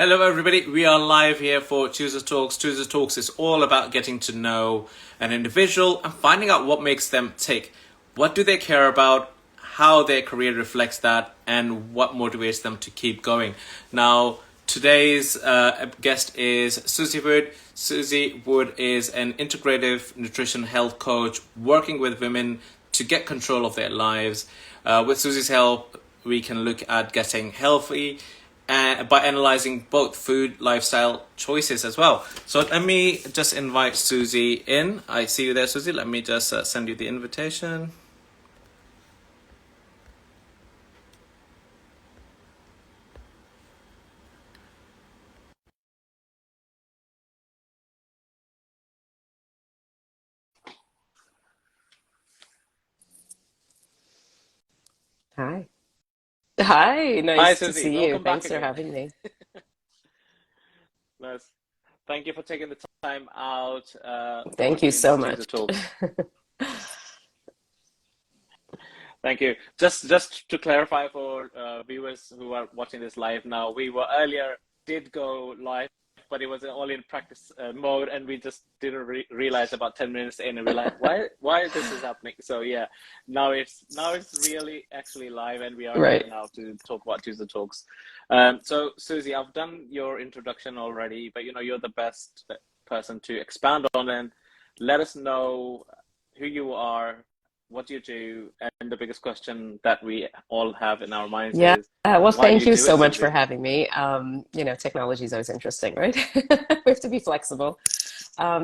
Hello, everybody. We are live here for Tuesday Talks. Tuesday Talks is all about getting to know an individual and finding out what makes them tick. What do they care about? How their career reflects that, and what motivates them to keep going. Now, today's guest is Suzy Wood. Suzy Wood is an integrative nutrition health coach working with women to get control of their lives. With Suzy's help, we can look at getting healthy by analyzing both food, lifestyle choices as well. So let me just invite Suzy in. I see you there, Suzy. Let me just send you the invitation. Hi. Hi, Hi, nice to Suzy. see you. Welcome back Thanks for again. having me. Nice. Thank you for taking the time out for Thank you doing so this Tuesday much. Talks. Thank you. Just to clarify for viewers who are watching this live now, we were earlier did go live, but it was all in practice mode, and we just didn't realize about 10 minutes in, and we're like, why this is happening? So yeah, now it's really actually live, and we are here Right. now to talk about Tuesday Talks. So Suzy, I've done your introduction already, but you're the best person to expand on and let us know who you are, what you do, and the biggest question that we all have in our minds Yeah. is, Well, why do thank you you do it, so much for Suzy? having me. Technology is always interesting, right? We have to be flexible.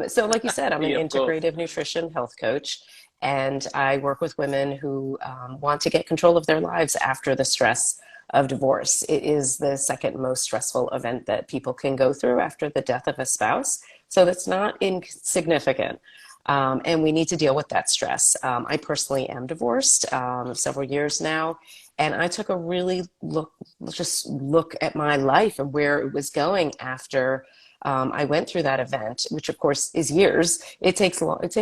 So, like you said, I'm an Yeah, of course. integrative nutrition health coach, and I work with women who want to get control of their lives after the stress of divorce. It is the second most stressful event that people can go through after the death of a spouse. So, that's not insignificant. And we need to deal with that stress. I personally am divorced several years now, and I took a really look at my life and where it was going after I went through that event, which of course is years. It takes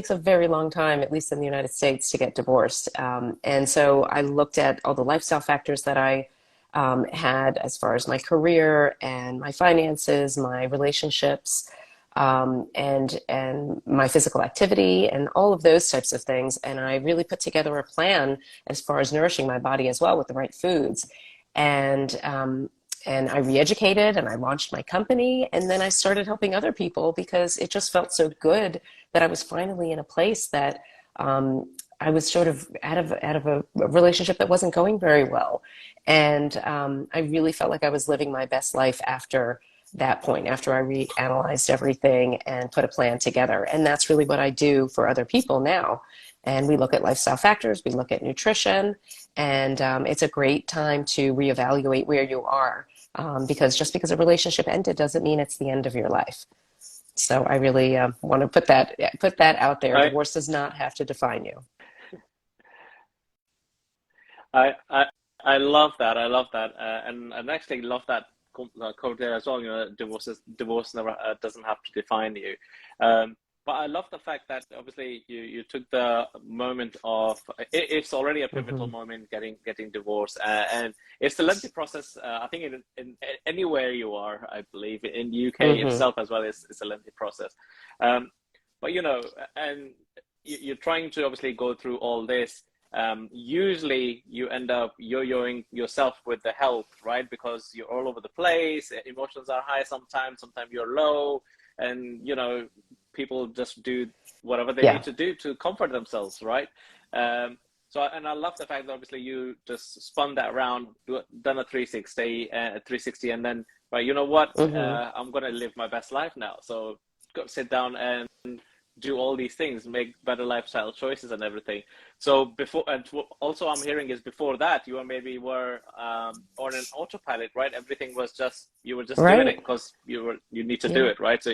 a very long time, at least in the United States, to get divorced. And so I looked at all the lifestyle factors that I had as far as my career and my finances, my relationships, and my physical activity and all of those types of things. And I really put together a plan as far as nourishing my body as well with the right foods. And and I re-educated and I launched my company, and then I started helping other people because it just felt so good that I was finally in a place that I was sort of out of a relationship that wasn't going very well, and I really felt like I was living my best life after that point, after I reanalyzed everything and put a plan together. And that's really what I do for other people now. And we look at lifestyle factors, we look at nutrition, and it's a great time to reevaluate where you are. Because just because a relationship ended doesn't mean it's the end of your life. So I really want to put that out there. I Divorce does not have to define you. I I I love that. I love that, and actually love that quote there as well. Divorce never doesn't have to define you. Um, but I love the fact that obviously you took the moment of it's already a pivotal Hmm. moment getting divorced, and it's a lengthy process. I think in anywhere you are, I believe in the UK Hmm. itself as well, it's a lengthy process. Um, but and you're trying to obviously go through all this. Usually you end up yo-yoing yourself with the health, right? Because you're all over the place, emotions are high sometimes you're low, and people just do whatever they need Yeah. to do to comfort themselves, right? Um, and I love the fact that obviously you just spun that around, done a 360, and then, right, you know what? Hmm. I'm gonna live my best life now. So go sit down and do all these things, make better lifestyle choices and everything. So before, and also I'm hearing is before that you were on an autopilot, right? Everything was just you were just doing it Right. because you need to do Yeah. it, right? So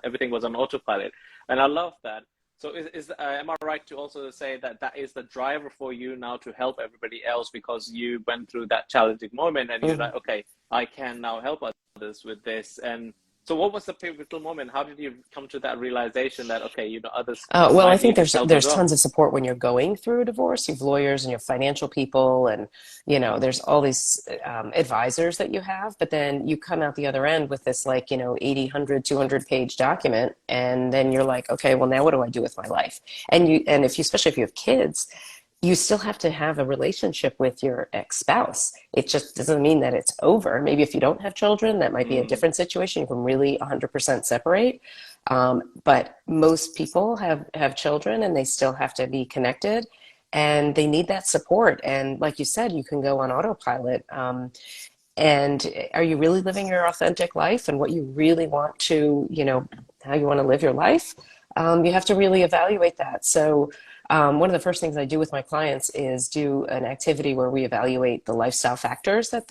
everything was on autopilot, and I love that. So am I right to also say that that is the driver for you now to help everybody else because you went through that challenging moment and you're Hmm. like, okay, I can now help others with this, and So what was the pivotal moment? How did you come to that realization that, okay, others Well, I might think need this help as there's well? tons of support when you're going through a divorce. You have lawyers and you have financial people, and there's all these advisors that you have. But then you come out the other end with this 80, 100, 200-page document, and then you're like, okay, well now what do I do with my life? And if you, especially if you have kids, you still have to have a relationship with your ex-spouse. It just doesn't mean that it's over. Maybe if you don't have children, that might be a Mm, different situation. You can really 100% separate. But most people have children and they still have to be connected and they need that support. And like you said, you can go on autopilot. And are you really living your authentic life and what you really want to, how you want to live your life? You have to really evaluate that. So, one of the first things I do with my clients is do an activity where we evaluate the lifestyle factors that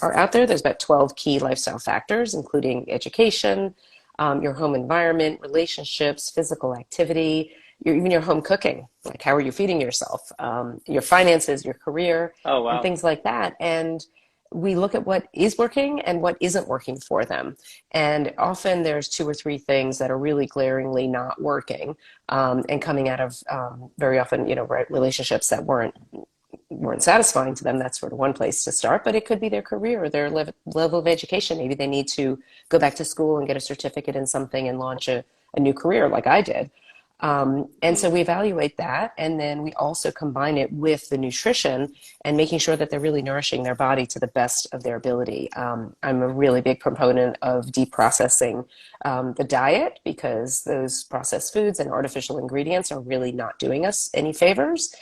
are out there. There's about 12 key lifestyle factors, including education, your home environment, relationships, physical activity, even your home cooking. Like how are you feeding yourself? Your finances, your career, oh, and wow. things like that. And we look at what is working and what isn't working for them. And often there's two or three things that are really glaringly not working, and coming out of very often, relationships that weren't satisfying to them. That's sort of one place to start, but it could be their career or their level of education. Maybe they need to go back to school and get a certificate in something and launch a new career like I did. And so Mm, we evaluate that, and then we also combine it with the nutrition and making sure that they're really nourishing their body to the best of their ability. I'm a really big proponent of deprocessing the diet because those processed foods and artificial ingredients are really not doing us any favors.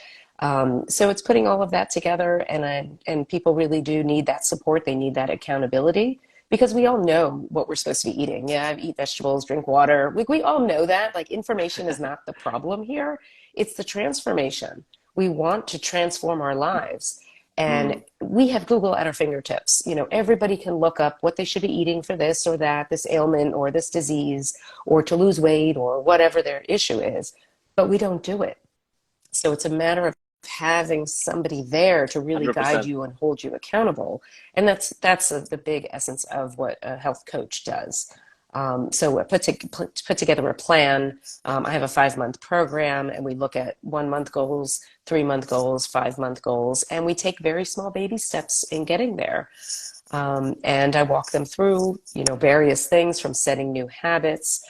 So it's putting all of that together, and people really do need that support. They need that accountability because we all know what we're supposed to be eating. Yeah, eat vegetables, drink water. We all know that. Like information is not the problem here. It's the transformation. We want to transform our lives. And mm, we have Google at our fingertips. Everybody can look up what they should be eating for this or that, this ailment or this disease, or to lose weight or whatever their issue is. But we don't do it. So it's a matter of having somebody there to really guide 100%. you and hold you accountable. And that's the big essence of what a health coach does. So I put together a plan. I have a 5-month program, and we look at 1-month goals, 3-month goals, 5-month goals, and we take very small baby steps in getting there. And I walk them through, various things from setting new habits,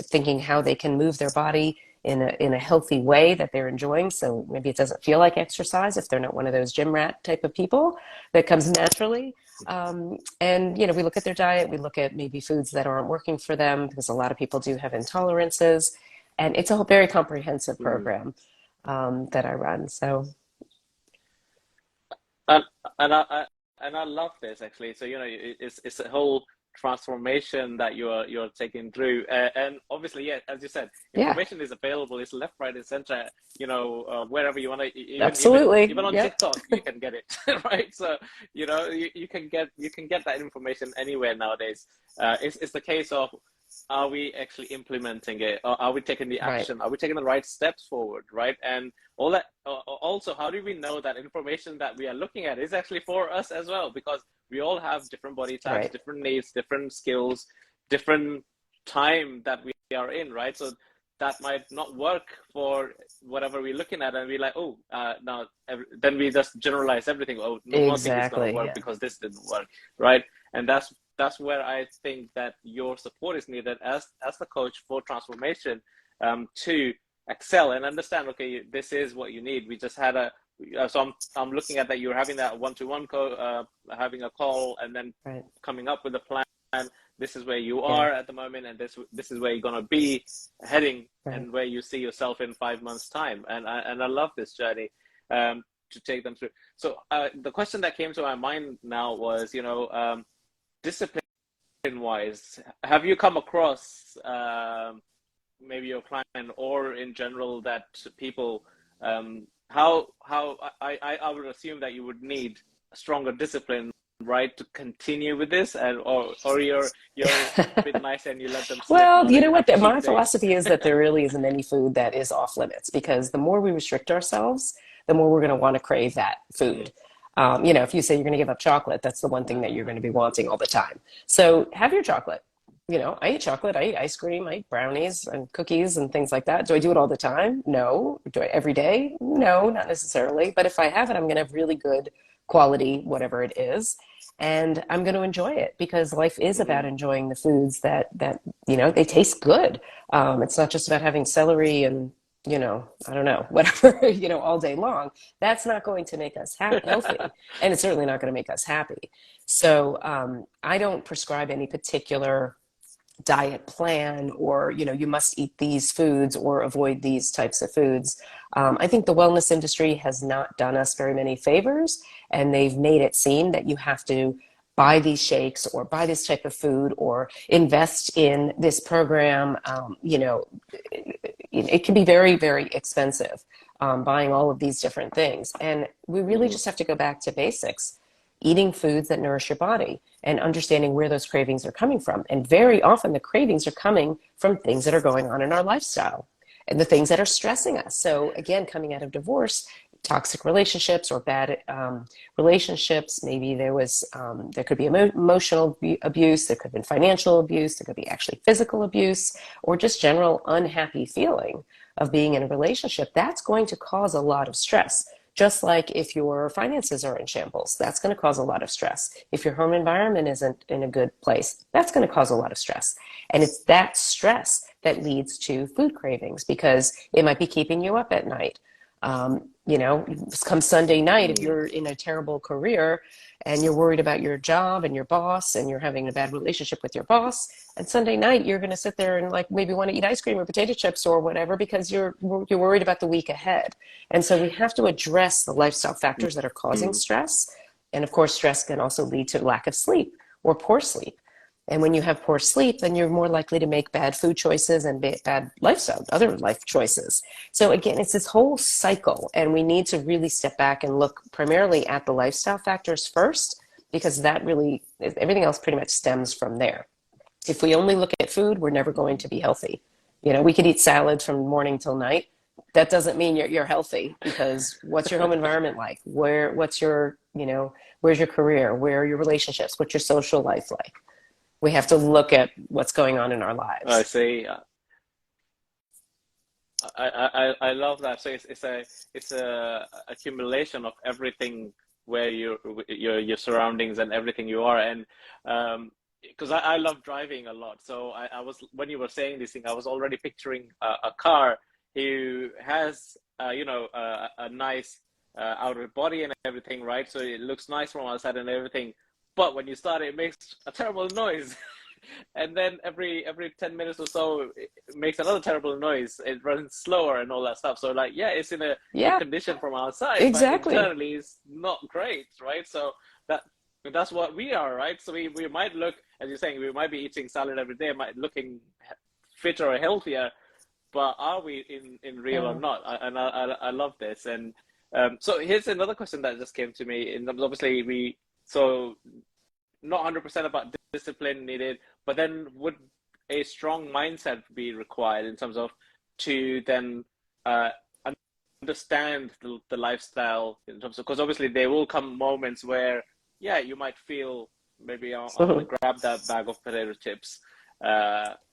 thinking how they can move their body in a healthy way that they're enjoying. So maybe it doesn't feel like exercise if they're not one of those gym rat type of people that comes naturally. And we look at their diet, we look at maybe foods that aren't working for them because a lot of people do have intolerances, and it's a whole very comprehensive Mm. program that I run. So And and I love this actually. So it's a whole transformation that you're taking through, and obviously, yeah, as you said, yeah, information is available. It's left, right, and center. Wherever you want to, absolutely, even on yep, TikTok, you can get it, right? So you can get that information anywhere nowadays. It's the case of, are we actually implementing it? Or are we taking the right, action? Are we taking the right steps forward, right? And all that. Also, how do we know that information that we are looking at is actually for us as well? Because we all have different body types, right, different needs, different skills, different time that we are in, right? So that might not work for whatever we're looking at, and we're like, oh, no. Then we just generalize everything. Oh, nothing is going to exactly, work yeah, because this didn't work, right? And that's where I think that your support is needed as the coach for transformation, to excel and understand. Okay, this is what you need. We just had I'm looking at that. You're having that one-to-one having a call, and then right, coming up with a plan. This is where you yeah, are at the moment, and this is where you're gonna be heading, right. and where you see yourself in 5 months' time. And I love this journey, to take them through. So the question that came to my mind now was, discipline wise, have you come across, maybe your client or in general, that people, how I would assume that you would need stronger discipline, right, to continue with this, and or you're a bit nice and you let them slip Well, now, you that know you what? have cheat My days. philosophy is that there really isn't any food that is off limits because the more we restrict ourselves, the more we're going to want to crave that Mm, food. If you say you're going to give up chocolate, that's the one thing that you're going to be wanting all the time. So have your chocolate, I eat chocolate, I eat ice cream, I eat brownies and cookies and things like that. Do I do it all the time? No. Do I every day? No, not necessarily. But if I have it, I'm going to have really good quality, whatever it is, and I'm going to enjoy it because life is about Hmm. enjoying the foods that they taste good. It's not just about having celery and I don't know, whatever, all day long. That's not going to make us healthy, and it's certainly not going to make us happy. So I don't prescribe any particular diet plan or you must eat these foods or avoid these types of foods. I think the wellness industry has not done us very many favors, and they've made it seem that you have to buy these shakes or buy this type of food or invest in this program. It can be very, very expensive, buying all of these different things, and we really Hmm. just have to go back to basics: eating foods that nourish your body and understanding where those cravings are coming from. And very often the cravings are coming from things that are going on in our lifestyle and the things that are stressing us. So again, coming out of divorce, toxic relationships or bad relationships, maybe there could be emotional abuse, there could have been financial abuse, there could be actually physical abuse, or just general unhappy feeling of being in a relationship. That's going to cause a lot of stress. Just like if your finances are in shambles, that's going to cause a lot of stress. If your home environment isn't in a good place, that's going to cause a lot of stress. And it's that stress that leads to food cravings because it might be keeping you up at night. Come Sunday night, if Hmm. you're in a terrible career and you're worried about your job and your boss and you're having a bad relationship with your boss, and Sunday night you're going to sit there and like maybe want to eat ice cream or potato chips or whatever because you're worried about the week ahead. And so we have to address the lifestyle factors that are causing Hmm. stress. And of course, stress can also lead to lack of sleep or poor sleep. And when you have poor sleep, then you're more likely to make bad food choices and bad lifestyle, other life choices. So again, it's this whole cycle, and we need to really step back and look primarily at the lifestyle factors first, because that really, everything else pretty much stems from there. If we only look at food, we're never going to be healthy. We could eat salads from morning till night. That doesn't mean you're healthy, because what's your home environment like? Where's your career? Where are your relationships? What's your social life like? We have to look at what's going on in our I lives. see. I love that. So it's a accumulation of everything where your surroundings and everything you are. And because I love driving a lot, so I was when you were saying this thing, I was already picturing a car who has a nice outer body and everything, right? So it looks nice from outside and everything, but when you start, it makes a terrible noise. And then every 10 minutes or so it makes another terrible noise. It runs slower and all that stuff. So like, yeah, it's in a good Yeah, condition from outside, but exactly. internally it's not great, right? So that that's what we are, right? So we might look, as you're saying, we might be eating salad every day, might looking fitter or healthier, but are we in real or Yeah. not? I love this. And so here's another question that just came to me. And obviously so not 100% about discipline needed, but then would a strong mindset be required in terms of to then uh, understand the lifestyle in terms of, because obviously there will come moments where, yeah, you might feel maybe I want to grab that bag of potato chips,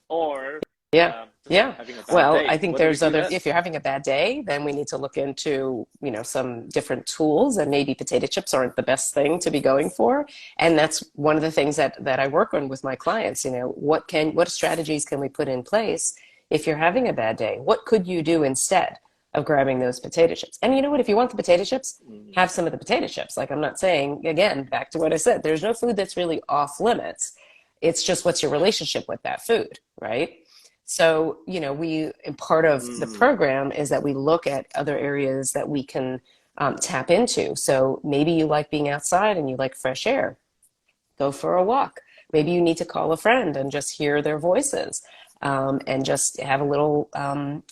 or Yeah. just Yeah. having a bad Well, I day. think What do we there's do other, then? if you're having a bad day, then we need to look into, some different tools, and maybe potato chips aren't the best thing to be going for. And that's one of the things that I work on with my clients. What strategies can we put in place if you're having a bad day? What could you do instead of grabbing those potato chips? And you know what? If you want the potato chips, Mm, have some of the potato chips. Like, I'm not saying, again, back to what I said, there's no food that's really off limits. It's just what's your relationship with that food, right? So, part of the mm, program is that we look at other areas that we can tap into. So maybe you like being outside and you like fresh air. Go for a walk. Maybe you need to call a friend and just hear their voices, and just have a little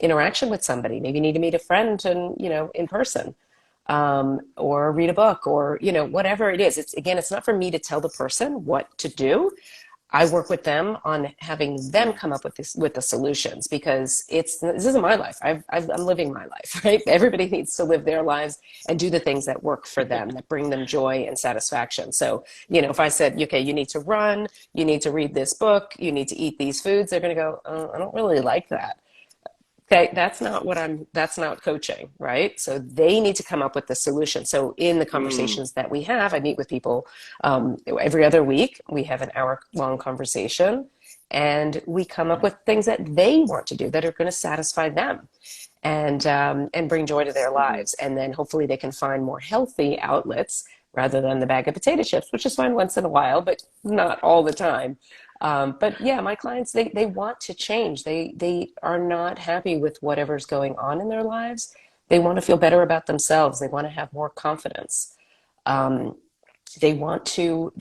interaction with somebody. Maybe you need to meet a friend and, in person, or read a book, or, whatever it is. It's not for me to tell the person what to do. I work with them on having them come up with with the solutions, because this isn't my life. I'm living my life, right? Everybody needs to live their lives and do the things that work for them, that bring them joy and satisfaction. So, if I said, okay, you need to run, you need to read this book, you need to eat these foods, they're going to go, oh, I don't really like that. Okay, that's not coaching, right? So they need to come up with the solution. So in the Mm. conversations that we have, I meet with people every other week. We have an hour-long conversation, and we come up with things that they want to do that are going to satisfy them and bring joy to their Mhm. lives. And then hopefully they can find more healthy outlets rather than the bag of potato chips, which is fine once in a while, but not all the time. But yeah, my clients, they want to change. They are not happy with whatever's going on in their lives. They want to feel better about themselves. They want to have more confidence. Um, they want to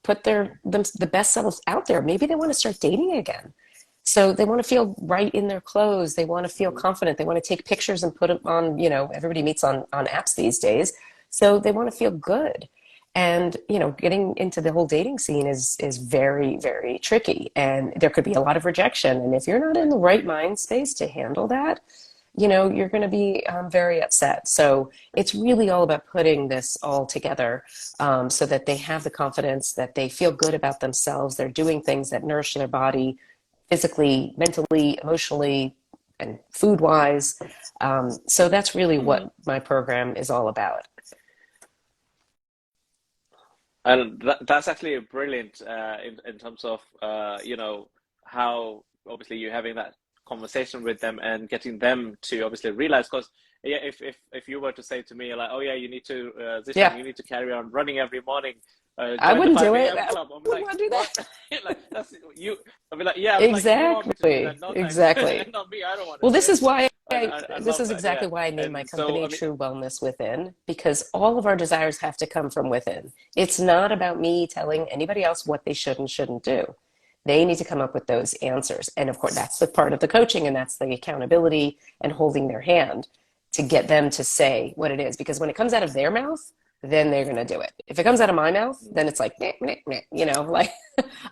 put the best selves out there. Maybe they want to start dating again. So they want to feel right in their clothes. They want to feel Mhm. confident. They want to take pictures and put them on, everybody meets on apps these days. So they want to feel good. And, getting into the whole dating scene is very, very tricky. And there could be a lot of rejection. And if you're not in the right mind space to handle that, you're going to be very upset. So it's really all about putting this all together so that they have the confidence, that they feel good about themselves. They're doing things that nourish their body physically, mentally, emotionally, and food wise. So that's really Mm. what my program is all about. And that's actually brilliant in terms of how obviously you're having that conversation with them and getting them to obviously realize. Because yeah, if you were to say to me like, oh yeah, you need to Yeah, Zishan, you need to carry on running every morning, I join the wouldn't do 5 it. a.m. I club. I'm wouldn't like, want to do what? that. Like that's you. I'll be like, yeah. I'm like, you want me to do that, Exactly, not I, exactly. not me. I don't want to Well, do this is it. why I this love is that. Yeah. exactly why I named my And so company I mean, True Wellness Within, because all of our desires have to come from within. It's not about me telling anybody else what they should and shouldn't do. They need to come up with those answers. And of course, that's the part of the coaching, and that's the accountability and holding their hand to get them to say what it is. Because when it comes out of their mouth, then they're going to do it. If it comes out of my mouth, then it's like, meh, meh, meh, like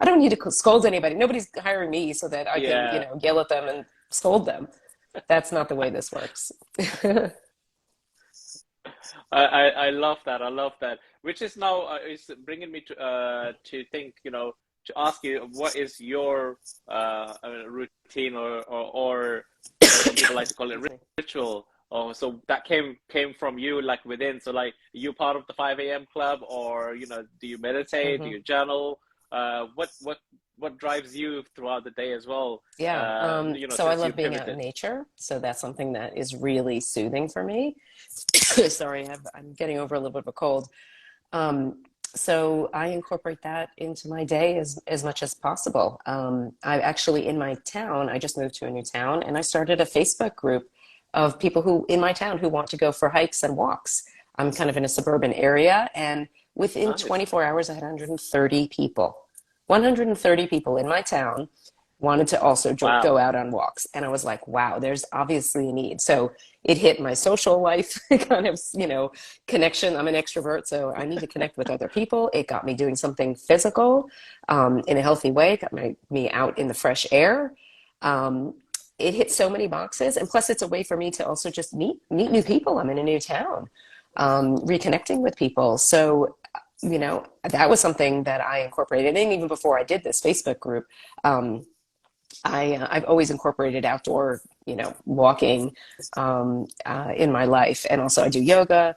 I don't need to scold anybody. Nobody's hiring me so that I can, yeah. yell at them and scold them. That's not the way this works. I love that. I love that. Which is now is bringing me to think, to ask you what is your routine or some people like to call it Excuse me. ritual. Oh, so that came from you like within. So like you part of the 5 a.m. club, or do you meditate? Do Hmm. you journal? What drives you throughout the day as well? Yeah. So I Since you love being out in pivoted. nature. So that's something that is really soothing for me. Sorry, I'm getting over a little bit of a cold. Um, so I incorporate that into my day as much as possible. I actually, in my town, I just moved to a new town, and I started a Facebook group of people who in my town who want to go for hikes and walks. I'm kind of in a suburban area, and within Nice. 24 hours, I had 130 people. 130 people in my town wanted to also go Wow. out on walks. And I was like, wow, there's obviously a need. So it hit my social life kind of, connection. I'm an extrovert, so I need to connect with other people. It got me doing something physical in a healthy way, got me out in the fresh air. Um, it hit so many boxes. And plus, it's a way for me to also just meet new people. I'm in a new town, reconnecting with people. So, that was something that I incorporated. And even before I did this Facebook group, um, I've always incorporated outdoor, walking in my life, and also I do yoga.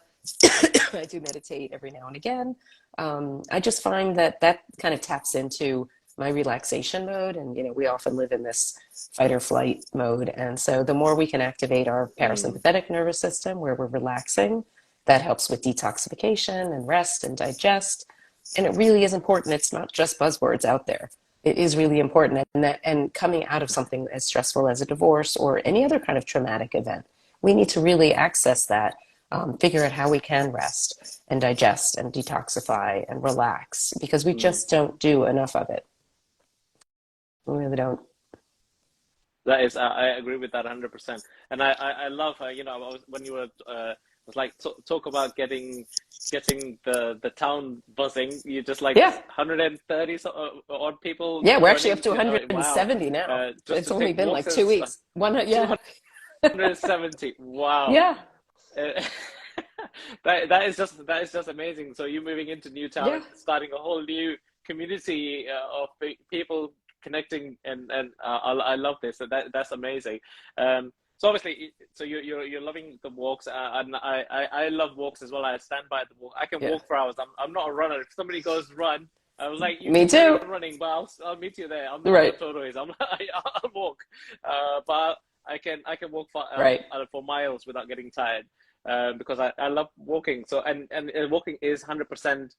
I do meditate every now and again. I just find that that kind of taps into my relaxation mode, and we often live in this fight or flight mode, and so the more we can activate our Mm. parasympathetic nervous system, where we're relaxing, that helps with detoxification and rest and digest. And it really is important. It's not just buzzwords out there. It is really important, and coming out of something as stressful as a divorce or any other kind of traumatic event, we need to really access that, figure out how we can rest and digest and detoxify and relax, because we Mm. just don't do enough of it. We really don't. That is, I agree with that 100%. And I love, when you were It's like talk about getting the town buzzing. You just like Yeah. 130 odd people Yeah, we're actually up running to to, I mean, wow, 170 now. just It's to only take been walks like 2 is weeks. 100, yeah. 270. Wow. Yeah. Uh, that is just amazing. So you're moving into new town Yeah. and starting a whole new community of people connecting, and I love this. So that's amazing. So obviously, so you're loving the walks, and I love walks as well. I stand by the walk. I can Yeah. walk for hours. I'm not a runner. If somebody goes run, I was like, you Me can carry too. on running, but I'll meet you there. I'm not Right. a tortoise. I'll walk, but I can walk Right. for miles without getting tired, because I love walking. So and walking is 100%.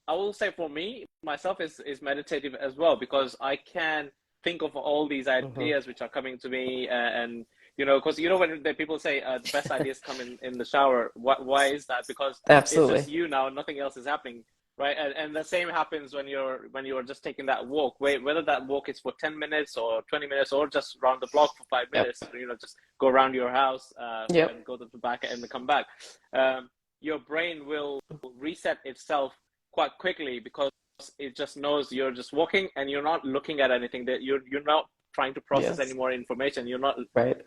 I will say for me myself is meditative as well, because I can think of all these Hmm. ideas which are coming to me, and because when the people say the best ideas come in the shower. Why is that? Because it's just Absolutely. you now, nothing else is happening, right? And the same happens when you're just taking that walk, whether that walk is for 10 minutes or 20 minutes or just around the block for 5 Yep. minutes. Just go around your house, Yep. and go to the back and come back. Your brain will reset itself quite quickly, because it just knows you're just walking and you're not looking at anything, that you're not trying to process any Yes. more information. You're not Right.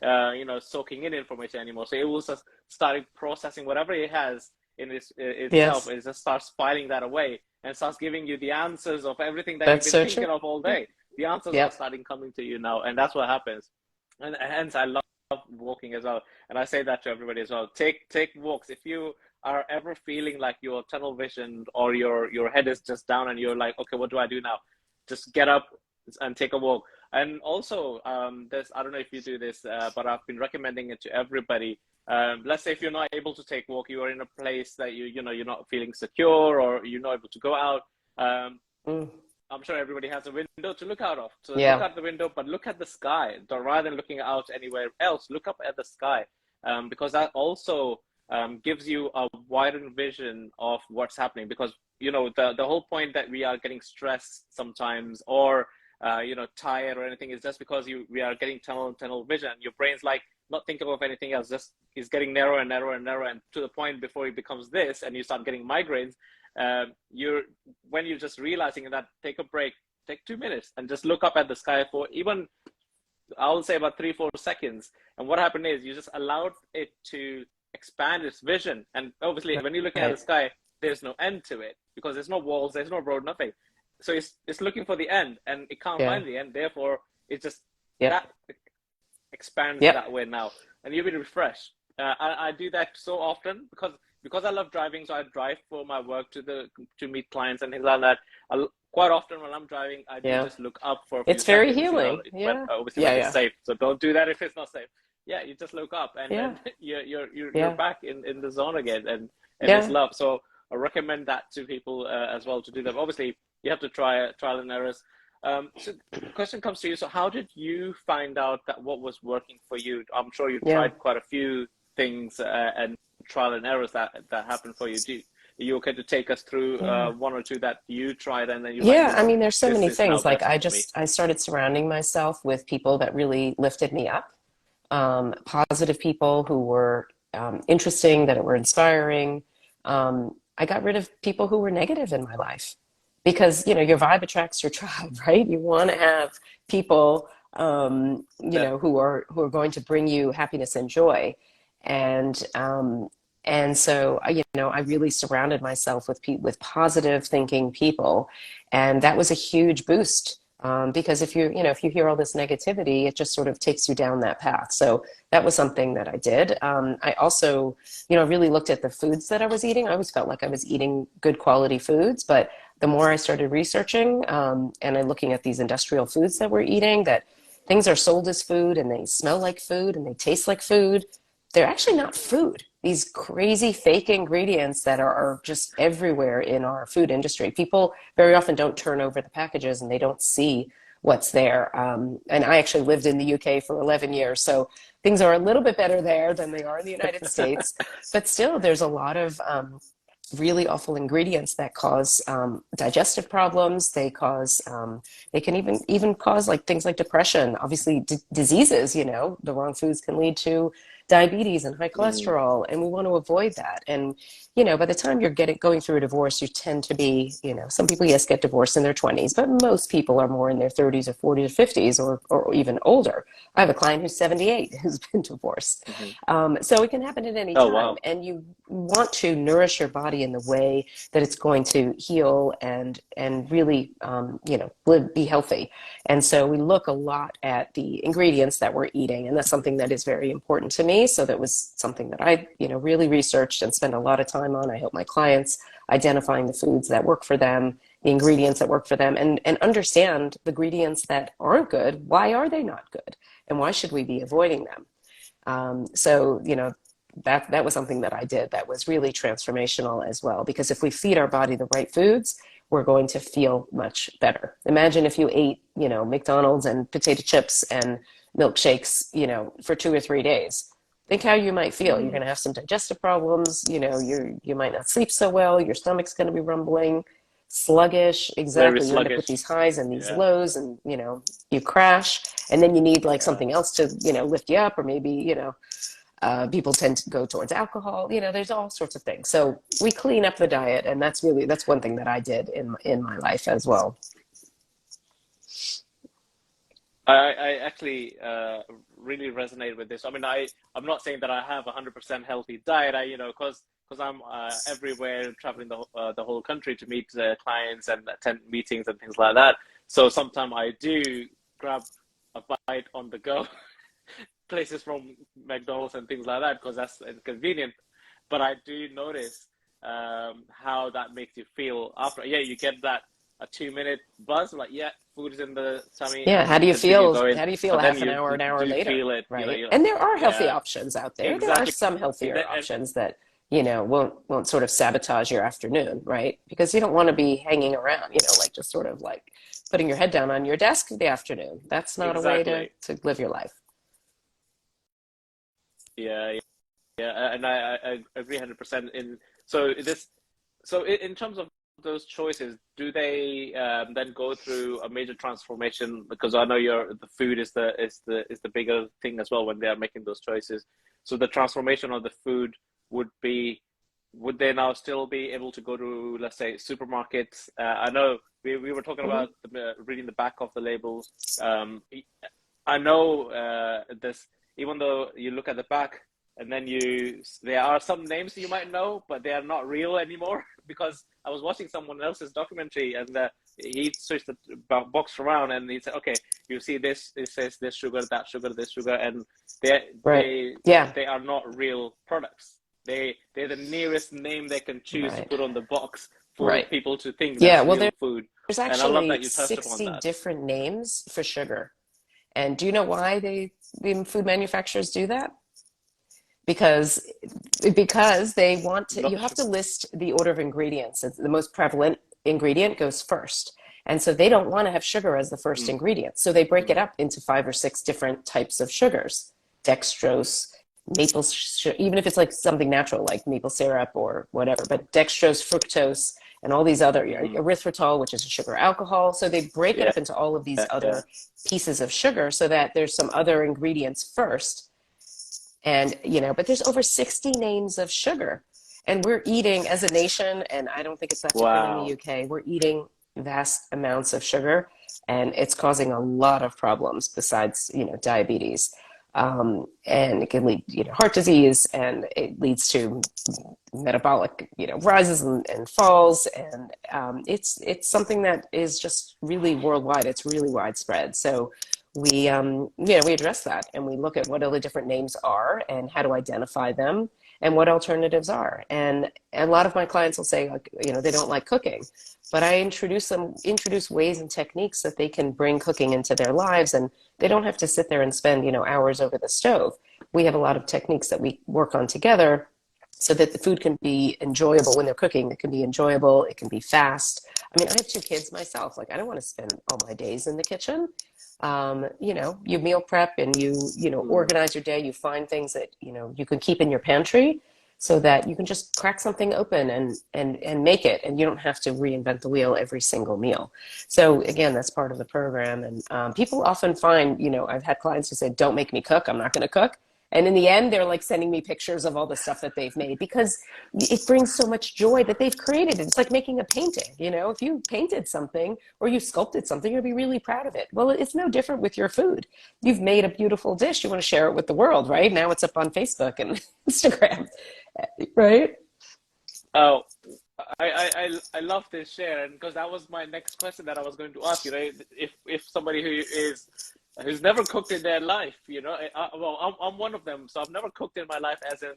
soaking in information anymore. So it will just start processing whatever it has in itself. Yes. It just starts filing that away and starts giving you the answers of everything that you've That's been so thinking true. of all day. The answers are Yep. starting coming to you now, and that's what happens. And hence I love walking as well, and I say that to everybody as well. Take walks. If you are ever feeling like you're tunnel visioned, or your head is just down and you're like, okay, what do I do now? Just get up and take a walk. And also, there's, I don't know if you do this, but I've been recommending it to everybody. Let's say if you're not able to take walk, you are in a place that you're not feeling secure, or you're not able to go out. Um, Mm. I'm sure everybody has a window to look out of. So look Yeah. out the window, but look at the sky. Rather than looking out anywhere else, look up at the sky, because that also gives you a widened vision of what's happening. Because the whole point that we are getting stressed sometimes, or tired or anything, is just because we are getting tunnel vision. Your brain's like not thinking of anything else, just is getting narrower and narrower and narrower, and to the point before it becomes this, and you start getting migraines. You're When you're just realizing that, take a break, take 2 minutes, and just look up at the sky for even, I will say, about 3-4 seconds. And what happened is you just allowed it to expand its vision. And obviously, when you're looking at the Right. sky, there's no end to it, because there's no walls, there's no road, nothing. So it's looking for the end, and it can't Yeah. find the end. Therefore, it just Yep. that expands Yep. that way now, and you'll be refreshed. I do that so often, because I love driving. So I drive for my work to meet clients and things like that. Quite often when I'm driving, I do Yeah. just look up for a few It's very seconds. healing. When Yeah. obviously Yeah. when it's Yeah. safe. So don't do that if it's not safe. Yeah, you just look up, and Yeah. then you're Yeah. back in the zone again, and it's Yeah. love. So I recommend that to people as well, to do that. Obviously, you have to try trial and errors. So the question comes to you. So how did you find out that what was working for you? I'm sure you Yeah. tried quite a few things, and trial and errors that happened for you. Are you okay to take us through Yeah. one or two that you tried, and then you're like, Yeah. I mean, there's so this many is now things. Like best for me? I started surrounding myself with people that really lifted me up. Positive people who were interesting, that were inspiring. I got rid of people who were negative in my life because, your vibe attracts your tribe, right? You want to have people, Yeah. who are going to bring you happiness and joy. And, so, I really surrounded myself with positive thinking people. And that was a huge boost. Because if you hear all this negativity, it just sort of takes you down that path. So that was something that I did. I also, really looked at the foods that I was eating. I always felt like I was eating good quality foods, but the more I started researching, and I'm looking at these industrial foods that we're eating, that things are sold as food and they smell like food and they taste like food. They're actually not food. These crazy fake ingredients that are just everywhere in our food industry. People very often don't turn over the packages and they don't see what's there. And I actually lived in the UK for 11 years, so things are a little bit better there than they are in the United States. But still, there's a lot of really awful ingredients that cause digestive problems. They can even cause like things like depression. Obviously, diseases. The wrong foods can lead to diabetes and high Mm. cholesterol, and we want to avoid that. And by the time you're going through a divorce, you tend to be, some people, yes, get divorced in their 20s, but most people are more in their 30s or 40s or 50s, or even older. I have a client who's 78 who's been divorced. Hmm. So it can happen at any Oh, time, wow. and you want to nourish your body in the way that it's going to heal and really, be healthy. And so we look a lot at the ingredients that we're eating, and that's something that is very important to me. So that was something that I, really researched and spend a lot of time on. I help my clients identifying the foods that work for them, the ingredients that work for them, and understand the ingredients that aren't good. Why are they not good? And why should we be avoiding them? So, that was something that I did that was really transformational as well. Because if we feed our body the right foods, we're going to feel much better. Imagine if you ate, McDonald's and potato chips and milkshakes, for 2 or 3 days. Think how you might feel. You're Mm. going to have some digestive problems. You might not sleep so well. Your stomach's going to be rumbling, sluggish. Very Exactly. You end up with sluggish. these highs and these Yeah. lows, and you crash. And then you need like Yeah. something else to lift you up, or maybe people tend to go towards alcohol. There's all sorts of things. So we clean up the diet, and that's one thing that I did in my life as well. I actually really resonate with this. I mean, I'm not saying that I have a 100% healthy diet. Because I'm everywhere, traveling the whole country to meet clients and attend meetings and things like that. So sometimes I do grab a bite on the go, places from McDonald's and things like that, because that's convenient. But I do notice how that makes you feel after. Yeah, you get that a 2 minute buzz, like, yeah, food is in the tummy, Yeah. and How you do you continue feel? going. How do you feel But then half you an hour do later? feel it, Right. you're like, And there are healthy yeah, options out there. There are exactly. some healthier And options that, won't sort of sabotage your afternoon, right? Because you don't want to be hanging around, like just sort of like putting your head down on your desk in the afternoon. That's not a way to, exactly. to live your life. Yeah, yeah, yeah. And I agree 100%. In terms of those choices, do they then go through a major transformation? Because I know the food is the bigger thing as well when they are making those choices. So the transformation of the food would be, would they now still be able to go to, let's say, supermarkets? I know we were talking Hmm. about reading the back of the labels. I know this, even though you look at the back and then there are some names you might know, but they are not real anymore. Because I was watching someone else's documentary, and he switched the box around, and he said, okay, you see this, it says this sugar, that sugar, this sugar, and they Right. they Yeah. they are not real products. They're the nearest name they can choose to Right. put on the box for Right. people to think Yeah. that's Well, real food. there's And I love actually that you touched upon 60 that. different names for sugar. And do you know why the food manufacturers do that? because because they want to, you Not have sure. to list the order of ingredients. The most prevalent ingredient goes first, and so they don't want to have sugar as the first Mm, ingredient, so they break it mm, up into 5 or 6 different types of sugars: dextrose, even if it's like something natural like maple syrup or whatever, but dextrose, fructose, and all these other, mm. erythritol, which is a sugar alcohol. So they break it Yeah, up into all of these yeah. other pieces of sugar so that there's some other ingredients first. And, but there's over 60 names of sugar. And we're eating as a nation, and I don't think it's that different in the Wow. UK. We're eating vast amounts of sugar, and it's causing a lot of problems besides, diabetes. And it can lead, heart disease, and it leads to metabolic, rises and falls. And it's something that is just really worldwide. It's really widespread. So we address that, and we look at what all the different names are and how to identify them and what alternatives are. And a lot of my clients will say, like, they don't like cooking, but I introduce ways and techniques that they can bring cooking into their lives, and they don't have to sit there and spend, hours over the stove. We have a lot of techniques that we work on together so that the food can be enjoyable when they're cooking. It can be enjoyable. It can be fast. I mean, I have 2 kids myself. Like, I don't want to spend all my days in the kitchen. You meal prep, and Mm. organize your day. You find things that, you can keep in your pantry so that you can just crack something open and make it. And you don't have to reinvent the wheel every single meal. So again, that's part of the program. And people often find, I've had clients who say, don't make me cook. I'm not going to cook. And in the end, they're like sending me pictures of all the stuff that they've made because it brings so much joy that they've created. It's like making a painting. You know, if you painted something or you sculpted something, you'll be really proud of it. Well, it's no different with your food. You've made a beautiful dish. You want to share it with the world, right? Now it's up on Facebook and Instagram, right? Oh, I love this share, and because that was my next question that I was going to ask you, right? If somebody who's never cooked in their life, you know, well, I'm one of them, so I've never cooked in my life as in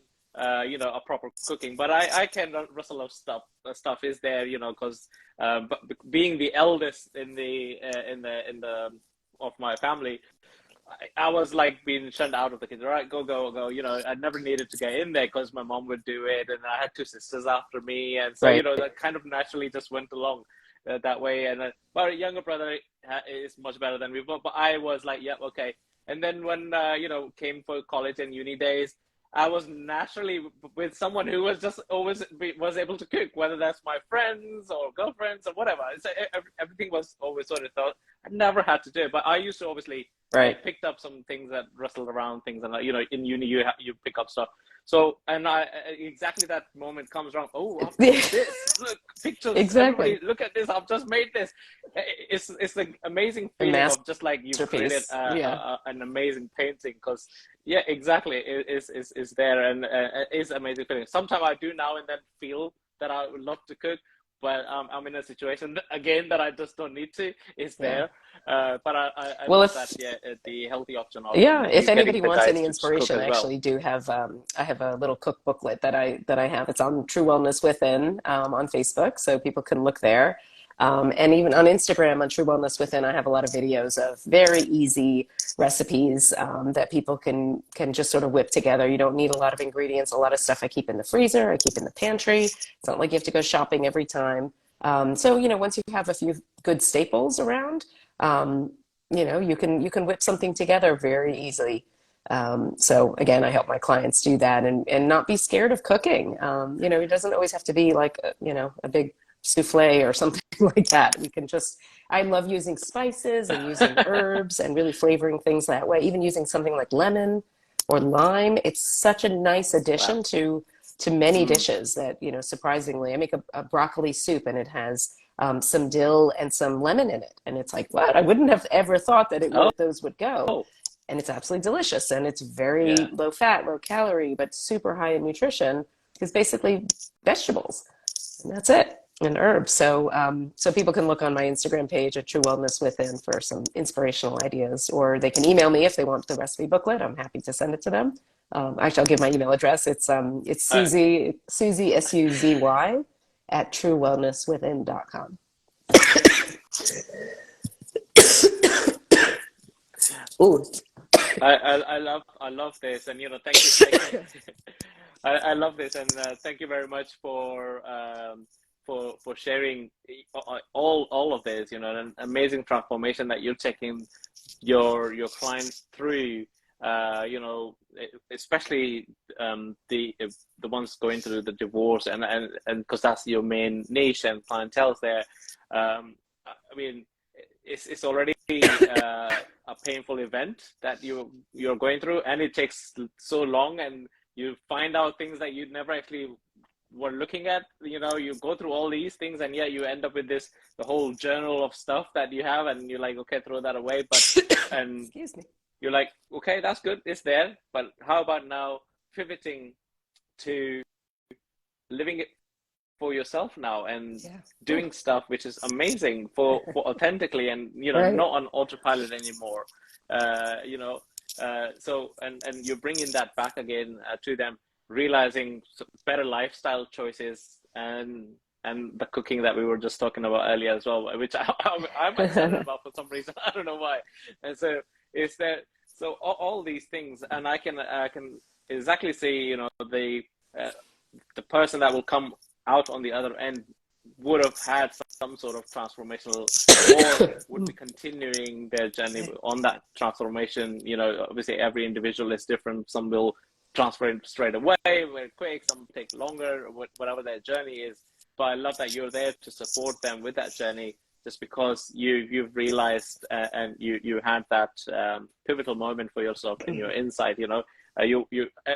you know, a proper cooking, but I can wrestle of stuff is there, you know, because but being the eldest in the of my family, I was like being shunned out of the kitchen. All right, go. You know, I never needed to get in there because my mom would do it, and I had two sisters after me, and so you Right. know that kind of naturally just went along that way. And my younger brother is much better than me, but I was like, yeah, okay. And then when you know, came for college and uni days, I was naturally with someone who was just always was able to cook, whether that's my friends or girlfriends or whatever. So everything was always sort of thought. I never had to do it, but I used to obviously. I Right. picked up some things that rustled around things, and you know, in uni you pick up stuff. So, and I exactly that moment comes around. Oh, I've cooked this. Look, pictures. Exactly. Everybody, look at this. I've just made this. It's the amazing A feeling of just like you've created masterpiece. Yeah. an amazing painting. Because yeah, exactly, is there, and it is amazing feeling. Sometimes I do now and then feel that I would love to cook, but I'm in a situation again that I just don't need to. It's Yeah. there, but I Well, love if that. Yeah, the healthy option of yeah, if you anybody getting the wants guys any to cook inspiration, as I well. actually do have I have a little cook booklet that I have. It's on True Wellness Within on Facebook, so people can look there. And even on Instagram on True Wellness Within, I have a lot of videos of very easy recipes that people can just sort of whip together. You don't need a lot of ingredients. A lot of stuff I keep in the freezer, I keep in the pantry. It's not like you have to go shopping every time. So you know, once you have a few good staples around. Um, you know, you can whip something together very easily. So again, I help my clients do that and not be scared of cooking. You know, it doesn't always have to be like you know, a big souffle or something like that. We can just I love using spices and using herbs and really flavoring things that way. Even using something like lemon or lime, it's such a nice Wow. addition to many Mm. dishes that, you know, surprisingly, I make a broccoli soup and it has some dill and some lemon in it. And it's like, what? I wouldn't have ever thought that Oh, those would go. And it's absolutely delicious. And it's very yeah. low fat, low calorie, but super high in nutrition because basically vegetables. And that's it. And herbs. So, so people can look on my Instagram page at True Wellness Within for some inspirational ideas, or they can email me if they want the recipe booklet. I'm happy to send it to them. Actually, I'll give my email address. It's Uh, Suzy Suzy at truewellnesswithin.com. Ooh, I love this, and you know, thank you. I love this, and thank you very much for sharing all of this. You know, an amazing transformation that you're taking your clients through. You know, especially the ones going through the divorce, and because that's your main niche and clientele's there. I mean, it's already a painful event that you're going through, and it takes so long, and you find out things that you never actually were looking at. You know, you go through all these things, and yet you end up with the whole journal of stuff that you have, and you're like, okay, throw that away. But and excuse me. you're like, okay, that's good, it's there, but how about now pivoting to living it for yourself now and Yeah. doing stuff which is amazing for authentically, and you know, Right. not on autopilot anymore. You know, so and you're bringing that back again to them, realizing better lifestyle choices, and the cooking that we were just talking about earlier as well, which I'm excited about for some reason. I don't know why. And so it's that, so all these things, and I can exactly see, you know, the person that will come out on the other end would have had some sort of transformational, or would be continuing their journey on that transformation. You know, obviously every individual is different. Some will transfer it straight away, very quick. Some take longer, whatever their journey is. But I love that you're there to support them with that journey, just because you've realized and you had that pivotal moment for yourself in your insight. You know,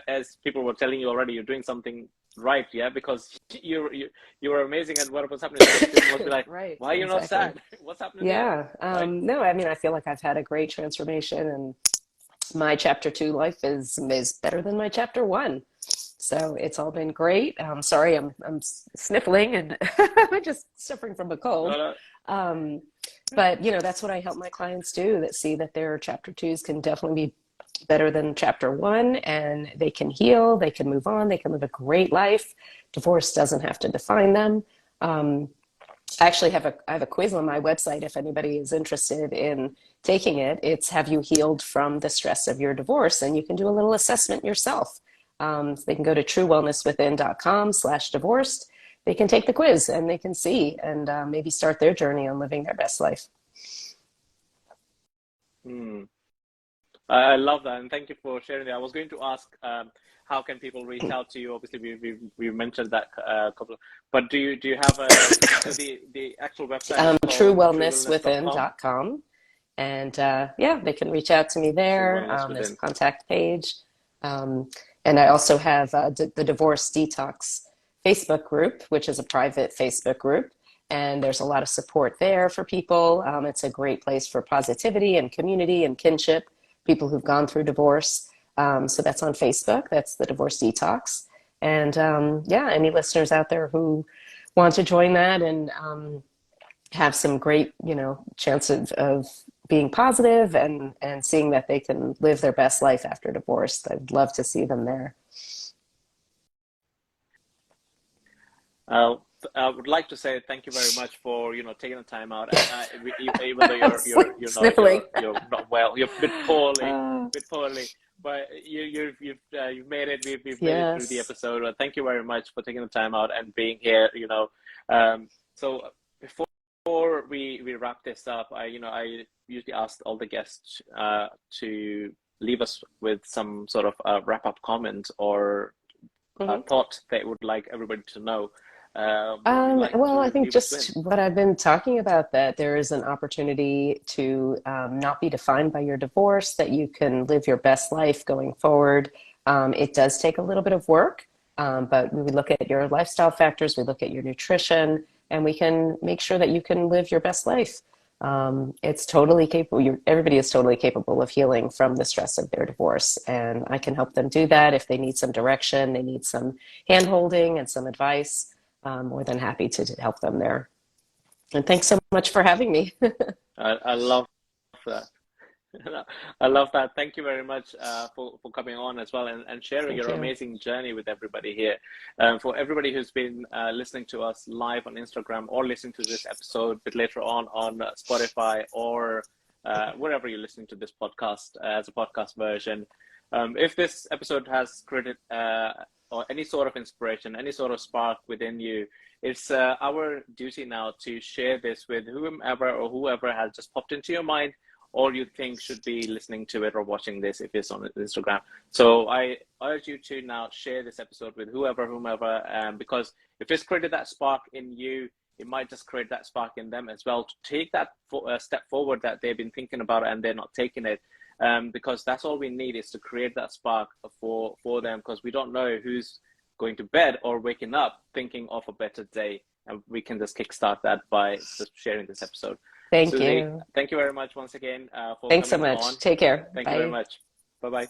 as people were telling you already, you're doing something right, yeah, because you were amazing at what was happening. So people must be like, Right, why are you not exactly. sad? What's happening there, Yeah. right? No, I mean, I feel like I've had a great transformation, and my chapter 2 life is better than my chapter 1. So it's all been great. Sorry, I'm sniffling and I'm just suffering from a cold. No, Um, but that's what I help my clients do, that see that their chapter 2s can definitely be better than chapter 1, and they can heal, they can move on, they can live a great life. Divorce doesn't have to define them. Um, I actually I have a quiz on my website if anybody is interested in taking it. It's have you healed from the stress of your divorce? And you can do a little assessment yourself. So they can go to truewellnesswithin.com/divorced. They can take the quiz and they can see and maybe start their journey on living their best life. no. I love that, and thank you for sharing that. I was going to ask, how can people reach out to you? Obviously, we mentioned that couple, but do you have so the actual website is called truewellness.com? Truewellnesswithin.com. And yeah, they can reach out to me True there. Wellness There's a Within. contact page. Um, and I also have the Divorce Detox Facebook group, which is a private Facebook group. And there's a lot of support there for people. It's a great place for positivity and community and kinship, people who've gone through divorce. So that's on Facebook. That's the Divorce Detox. And yeah, any listeners out there who want to join that and have some great, chance of being positive and seeing that they can live their best life after divorce, I'd love to see them there. Uh, I would like to say thank you very much for taking the time out, and even though Sniffling. you're not well, you're a bit poorly, Uh, but you've made it. We've made it through the yes. episode. Thank you very much for taking the time out and being here. So before we wrap this up, I usually ask all the guests to leave us with some sort of wrap up comment or a Mhm. thought they would like everybody to know. Would you like Well, I to think leave us with? just what I've been talking about, that there is an opportunity to not be defined by your divorce, that you can live your best life going forward. It does take a little bit of work, but we look at your lifestyle factors, we look at your nutrition, and we can make sure that you can live your best life. It's totally capable. Everybody is totally capable of healing from the stress of their divorce, and I can help them do that if they need some direction, they need some hand holding and some advice. More than happy to help them there. And thanks so much for having me. I love that. I love that. Thank you very much for coming on as well and sharing Thank your you. amazing journey with everybody here. For everybody who's been listening to us live on Instagram or listening to this episode a bit later on Spotify or wherever you're listening to this podcast as a podcast version. If this episode has created or any sort of inspiration, any sort of spark within you, it's our duty now to share this with whoever has just popped into your mind or you think should be listening to it or watching this if it's on Instagram. So I urge you to now share this episode with whomever, because if it's created that spark in you, it might just create that spark in them as well to take that step forward that they've been thinking about and they're not taking it. Because that's all we need is to create that spark for them, because we don't know who's going to bed or waking up thinking of a better day, and we can just kickstart that by just sharing this episode. Thank Suzy, you. thank you very much once again for Thanks so coming on. much. Take care. Thank you very Bye. much. Bye bye.